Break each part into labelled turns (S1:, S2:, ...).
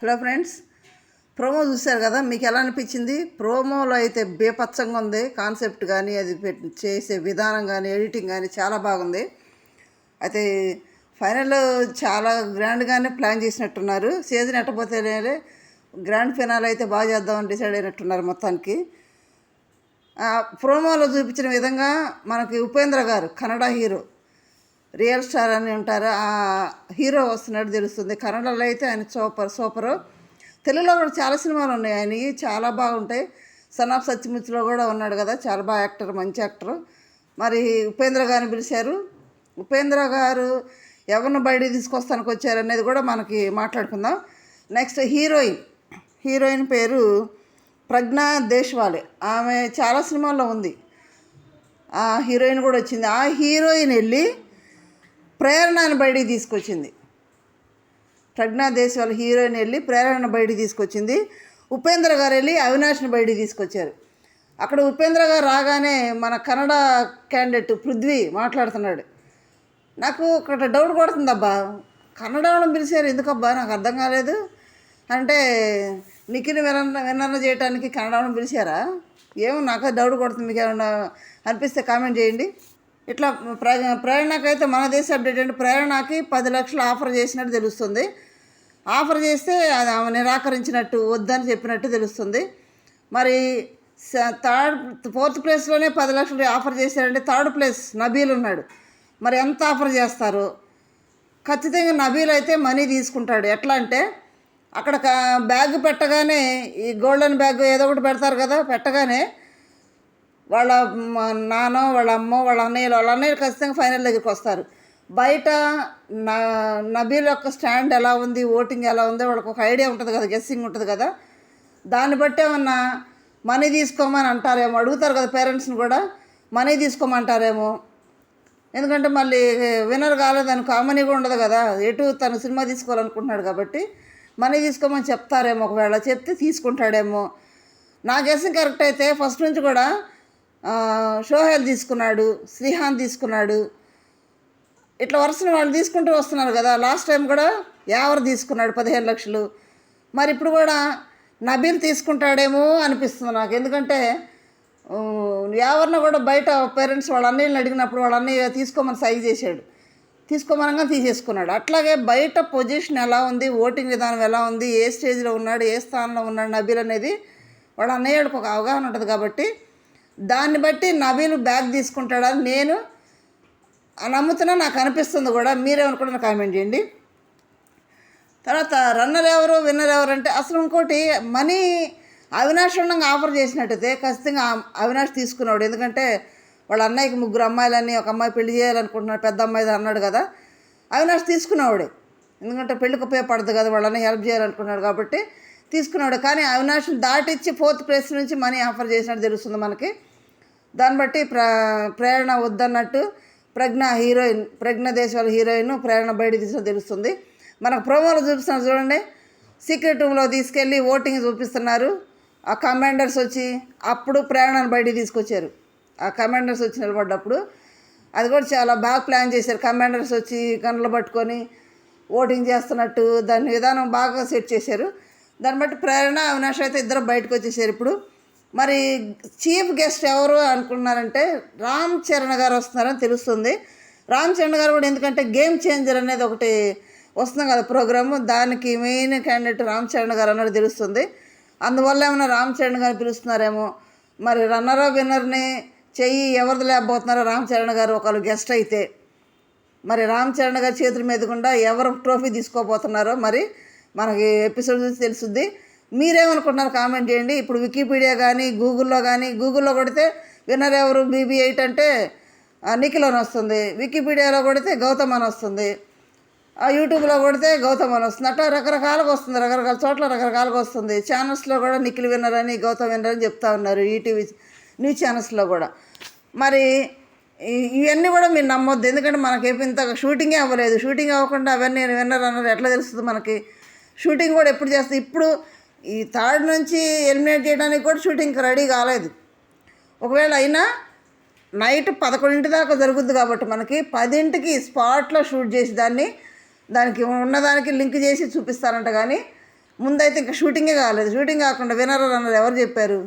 S1: Hello friends, promo చూశారు కదా, మీకు ఎలా అనిపించింది? ప్రోమోలో అయితే బేపచ్చంగా ఉంది. కాన్సెప్ట్ కానీ అది చేసే విధానం కానీ ఎడిటింగ్ కానీ చాలా బాగుంది. అయితే ఫైనల్ చాలా గ్రాండ్గానే ప్లాన్ చేసినట్టున్నారు. సీజన్ ఎట్టపోతే గ్రాండ్ ఫినాల్ అయితే బాగా చేద్దామని డిసైడ్ అయినట్టున్నారు మొత్తానికి. ప్రోమోలో చూపించిన విధంగా మనకి ఉపేంద్ర గారు కన్నడ హీరో, రియల్ స్టార్ అని ఉంటారు, ఆ హీరో వస్తున్నట్టు తెలుస్తుంది. కన్నడలో అయితే ఆయన సూపరు. తెలుగులో కూడా చాలా సినిమాలు ఉన్నాయి ఆయనవి, చాలా బాగుంటాయి. సన్ ఆఫ్ సత్యముచ్లో కూడా ఉన్నాడు కదా, చాలా బాగా యాక్టర్, మంచి యాక్టరు. మరి ఉపేంద్ర గారిని పిలిచారు. ఉపేంద్ర గారు ఎవరిని బయటికి తీసుకొస్తానికి వచ్చారు అనేది కూడా మనకి మాట్లాడుకుందాం. నెక్స్ట్ హీరోయిన్ పేరు ప్రజ్ఞా దేశ్వాలే. ఆమె చాలా సినిమాల్లో ఉంది. ఆ హీరోయిన్ కూడా వచ్చింది. ఆ హీరోయిన్ వెళ్ళి ప్రేరణని బయటికి తీసుకొచ్చింది. ప్రజ్ఞా దేశ్వాల్ హీరోయిన్ వెళ్ళి ప్రేరణను బయటికి తీసుకొచ్చింది. ఉపేంద్ర గారు వెళ్ళి అవినాష్ని బయటికి తీసుకొచ్చారు. అక్కడ ఉపేంద్ర గారు రాగానే మన కన్నడ క్యాండిడేట్ పృథ్వీ మాట్లాడుతున్నాడు. నాకు ఒకటి డౌట్ కొడుతుందబ్బా, కన్నడ వాళ్ళని పిలిచారు ఎందుకబ్బా, నాకు అర్థం కాలేదు. అంటే నిఖిల్ విన్నర్ చేయడానికి కన్నడ వాళ్ళని పిలిచారా? ఏమో నాకు డౌట్ కొడుతుంది. మీకు ఏమన్నా అనిపిస్తే కామెంట్ చేయండి. ఇట్లా ప్రేరణకైతే మన దేశ అప్డేట్ అంటే ప్రేరణకి 10 లక్షలు ఆఫర్ చేసినట్టు తెలుస్తుంది. ఆఫర్ చేస్తే అది ఆమె నిరాకరించినట్టు, వద్దని చెప్పినట్టు తెలుస్తుంది. మరి ఫోర్త్ ప్లేస్లోనే 10 లక్షలు ఆఫర్ చేశారంటే థర్డ్ ప్లేస్ నబీల్ ఉన్నాడు. మరి ఎంత ఆఫర్ చేస్తారు? ఖచ్చితంగా నబీల్ అయితే మనీ తీసుకుంటాడు. ఎట్లా అంటే అక్కడ బ్యాగ్ పెట్టగానే, ఈ గోల్డెన్ బ్యాగ్ ఏదో ఒకటి పెడతారు కదా, పెట్టగానే వాళ్ళ నాన్న, వాళ్ళ అమ్మ, వాళ్ళ అన్నయ్యలు ఖచ్చితంగా ఫైనల్ దగ్గరికి వస్తారు. బయట నబీల్ యొక్క స్టాండ్ ఎలా ఉంది, ఓటింగ్ ఎలా ఉందో వాళ్ళకి ఒక ఐడియా ఉంటుంది కదా, గెస్సింగ్ ఉంటుంది కదా. దాన్ని బట్టి ఏమన్నా మనీ తీసుకోమని అంటారేమో, అడుగుతారు కదా పేరెంట్స్ని కూడా, మనీ తీసుకోమంటారేమో. ఎందుకంటే మళ్ళీ విన్నర్ కాలేదనుకో ఆ మనీ కూడా ఉండదు కదా, ఎటు తను సినిమా తీసుకోవాలనుకుంటున్నాడు కాబట్టి మనీ తీసుకోమని చెప్తారేమో. ఒకవేళ చెప్తే తీసుకుంటాడేమో. నా గెస్సింగ్ కరెక్ట్ అయితే ఫస్ట్ నుంచి కూడా షోహెల్ తీసుకున్నాడు, శ్రీహాన్ తీసుకున్నాడు, ఇట్లా వరుసని వాళ్ళు తీసుకుంటూ వస్తున్నారు కదా. లాస్ట్ టైం కూడా యావర్ తీసుకున్నాడు 15 లక్షలు. మరి ఇప్పుడు కూడా నబీల్ తీసుకుంటాడేమో అనిపిస్తుంది నాకు. ఎందుకంటే యావర్ను కూడా బయట పేరెంట్స్ వాళ్ళ అన్నయ్యని అడిగినప్పుడు వాళ్ళ అన్నయ్య తీసుకోమని సైజ్ చేశాడు, తీసుకోమనగా తీసేసుకున్నాడు. అట్లాగే బయట పొజిషన్ ఎలా ఉంది, ఓటింగ్ విధానం ఎలా ఉంది, ఏ స్టేజ్లో ఉన్నాడు, ఏ స్థానంలో ఉన్నాడు నబీల్ అనేది వాళ్ళ అన్నయ్యడికి ఒక అవగాహన ఉంటుంది. కాబట్టి దాన్ని బట్టి నబీల్ బ్యాగ్ తీసుకుంటాడని నేను నమ్ముతున్నా, నాకు అనిపిస్తుంది కూడా. మీరేమనుకుంటున్నా కామెంట్ చేయండి. తర్వాత రన్నర్ ఎవరు, విన్నర్ ఎవరు అంటే అసలు ఇంకోటి మనీ అవినాష్ ఉండగా ఆఫర్ చేసినట్టయితే ఖచ్చితంగా అవినాష్ తీసుకున్నాడు. ఎందుకంటే వాళ్ళ అన్నయ్యకి 3 అమ్మాయిలని, ఒక అమ్మాయి పెళ్లి చేయాలనుకుంటున్నాడు, పెద్ద అమ్మాయి అన్నాడు కదా, అవినాష్ తీసుకున్నాడు. ఎందుకంటే పెళ్ళికి ఉపయోగపడదు కదా, వాళ్ళ అన్నయ్య హెల్ప్ చేయాలనుకున్నాడు కాబట్టి తీసుకున్నాడు. కానీ అవినాష్ని దాటిచ్చి 4th ప్లేస్ నుంచి మనీ ఆఫర్ చేసినట్టు తెలుస్తుంది మనకి. దాన్ని బట్టి ప్రేరణ వద్దన్నట్టు ప్రజ్ఞ దేశ్వాల్ హీరోయిన్ ప్రేరణ బయట తీసినట్టు తెలుస్తుంది. మనకు ప్రోమోలో చూపిస్తున్నారు చూడండి, సీక్రెట్ రూమ్లో తీసుకెళ్ళి ఓటింగ్ చూపిస్తున్నారు. ఆ కమాండర్స్ వచ్చి అప్పుడు ప్రేరణను బయటికి తీసుకొచ్చారు. ఆ కమాండర్స్ వచ్చి నిలబడ్డప్పుడు అది కూడా చాలా బాగా ప్లాన్ చేశారు. కమాండర్స్ వచ్చి గన్నులు పట్టుకొని ఓటింగ్ చేస్తున్నట్టు దాని విధానం బాగా సెట్ చేశారు. దాన్ని బట్టి ప్రేరణ, అవినాష్ అయితే ఇద్దరు బయటకు వచ్చేసారు. ఇప్పుడు మరి చీఫ్ గెస్ట్ ఎవరు అనుకున్నారంటే రామ్ చరణ్ గారు వస్తున్నారని తెలుస్తుంది. రామ్ చరణ్ గారు కూడా, ఎందుకంటే గేమ్ చేంజర్ అనేది ఒకటి వస్తుంది కదా ప్రోగ్రాము, దానికి మెయిన్ క్యాండిడేట్ రామ్ చరణ్ గారు అన్నది తెలుస్తుంది. అందువల్ల ఏమైనా రామ్ చరణ్ గారిని పిలుస్తున్నారేమో. మరి విన్నర్ని చెయ్యి ఎవరిది లేకపోతున్నారో రామ్ చరణ్ గారు ఒకళ్ళు గెస్ట్ అయితే, మరి రామ్ చరణ్ గారి చేతుల మీదకుండా ఎవరు ట్రోఫీ తీసుకోబోతున్నారో మరి మనకి ఎపిసోడ్ చూసి తెలుస్తుంది. మీరేమనుకుంటున్నారు కామెంట్ చేయండి. ఇప్పుడు వికీపీడియా కానీ గూగుల్లో కొడితే విన్నర్ ఎవరు BB8 అంటే నిఖిల్ అని వస్తుంది, వికీపీడియాలో కొడితే గౌతమ్ అని వస్తుంది, యూట్యూబ్లో కొడితే గౌతమ్ అని వస్తుంది. అట్లా రకరకాలుగా వస్తుంది, రకరకాల చోట్ల రకరకాలుగా వస్తుంది. ఛానల్స్లో కూడా నిఖిల్ విన్నర్ అని, గౌతమ్ విన్నర్ అని చెప్తా ఉన్నారు, ఈటీవీ న్యూస్ ఛానల్స్లో కూడా. మరి ఇవన్నీ కూడా మీరు నమ్మొద్దు, ఎందుకంటే మనకి ఇంత షూటింగే అవ్వలేదు. షూటింగ్ అవ్వకుండా అవన్నీ విన్నర్ అన్నారు ఎట్లా తెలుస్తుంది మనకి? షూటింగ్ కూడా ఎప్పుడు చేస్తుంది? ఇప్పుడు ఈ 3rd నుంచి ఎలిమినేట్ చేయడానికి కూడా షూటింగ్కి రెడీ కాలేదు. ఒకవేళ అయినా నైట్ 11 దాకా జరుగుద్ది కాబట్టి మనకి 10కి స్పాట్లో షూట్ చేసి దానికి ఉన్నదానికి లింక్ చేసి చూపిస్తారంట. కానీ ముందైతే ఇంకా షూటింగే కాలేదు. షూటింగ్ కాకుండా వినరు అన్నారు. ఎవరు చెప్పారు?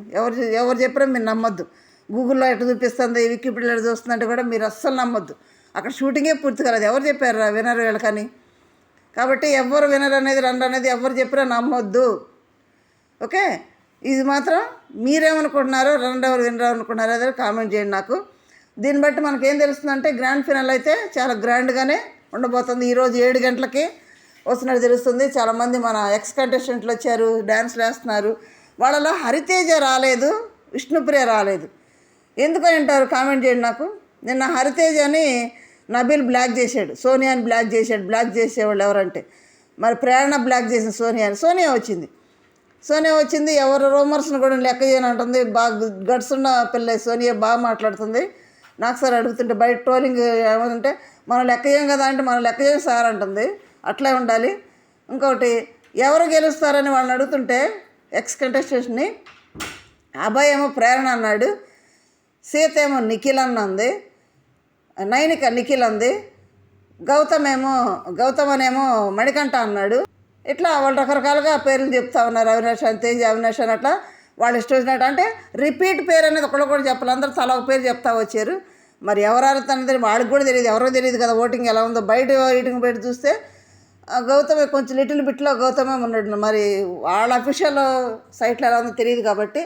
S1: ఎవరు చెప్పినా మీరు నమ్మొద్దు. గూగుల్లో ఎటు చూపిస్తుంది, వికీపీడియాలో చూస్తుందంటే కూడా మీరు అస్సలు నమ్మొద్దు. అక్కడ షూటింగే పూర్తి కాలేదు. ఎవరు చెప్పారు వినరు వీళ్ళకని? కాబట్టి ఎవరు వినరు అనేది రండి అనేది ఎవరు చెప్పినా నమ్మొద్దు. ఓకే, ఇది మాత్రం మీరేమనుకుంటున్నారో, ఎవరు వినరు అనుకుంటున్నారో అదే కామెంట్ చేయండి నాకు. దీన్ని బట్టి మనకేం తెలుస్తుందంటే గ్రాండ్ ఫినాల్ అయితే చాలా గ్రాండ్గానే ఉండబోతుంది. ఈరోజు 7 గంటలకి వస్తున్నట్టు తెలుస్తుంది. చాలామంది మన ఎక్స్ కంటెస్టెంట్లు వచ్చారు, డ్యాన్స్లు వేస్తున్నారు. వాళ్ళలో హరితేజ రాలేదు, విష్ణుప్రియ రాలేదు. ఎందుకని అంటారు కామెంట్ చేయండి నాకు. నిన్న హరితేజని నబీల్ బ్లాక్ చేశాడు, సోనియాని బ్లాక్ చేశాడు. బ్లాక్ చేసేవాళ్ళు ఎవరంటే మరి ప్రేరణ బ్లాక్ చేసిన సోనియా వచ్చింది. ఎవరు రూమర్స్ని కూడా లెక్క చేయనంటుంది. బాగా గట్స్ ఉన్న పిల్ల సోనియా బాగా మాట్లాడుతుంది. నాకు సార్ అడుగుతుంటే బయట ట్రోలింగ్ ఏమంటే మనం లెక్క చేయం కదా అంటే మనం లెక్క చేయం సార్ అంటుంది. అట్లే ఉండాలి. ఇంకొకటి ఎవరు గెలుస్తారని వాళ్ళని అడుగుతుంటే ఎక్స్ కంటెస్టెంట్ని అభయ్ ఏమో ప్రేరణ అన్నాడు, సీత ఏమో నిఖిల్ అన్న ఉంది, నైనిక నిఖిల్ అంది, గౌతమ్ అనేమో మణికంఠ అన్నాడు. ఇట్లా వాళ్ళు రకరకాలుగా పేర్లు చెప్తా ఉన్నారు. అవినాష్ అని, తేజ్ అవినాష్ అని, అట్లా వాళ్ళు ఇష్టం వచ్చినట్టు. అంటే రిపీట్ పేరు అనేది ఒకళ్ళు కూడా చెప్పాలి. అందరూ తల ఒక పేరు చెప్తా వచ్చారు. మరి ఎవరైతే అనేది వాళ్ళకి కూడా తెలియదు, ఎవరో తెలియదు కదా ఓటింగ్ ఎలా ఉందో. బయట చూస్తే గౌతమే కొంచెం లిటిల్ బిట్లో గౌతమే ఉన్నాడు. మరి వాళ్ళ అఫీషియల్ సైట్లో ఎలా ఉందో తెలియదు. కాబట్టి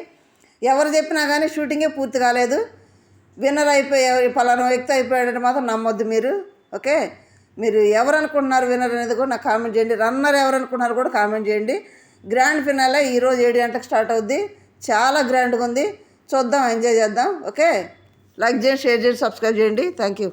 S1: ఎవరు చెప్పినా కానీ షూటింగే పూర్తి కాలేదు. విన్నర్ అయిపోయి పలానా వ్యక్తి అయిపోయాడంటే మాత్రం నమ్మొద్దు మీరు. ఓకే, మీరు ఎవరు అనుకుంటున్నారు విన్నర్ అనేది కూడా నాకు కామెంట్ చేయండి. రన్నర్ ఎవరు అనుకుంటున్నారు కూడా కామెంట్ చేయండి. గ్రాండ్ ఫినాలే ఈరోజు 7 గంటలకు స్టార్ట్ అవుద్ది. చాలా గ్రాండ్గా ఉంది. చూద్దాం, ఎంజాయ్ చేద్దాం. ఓకే, లైక్ చేయండి, షేర్ చేయండి, సబ్స్క్రైబ్ చేయండి. Thank you.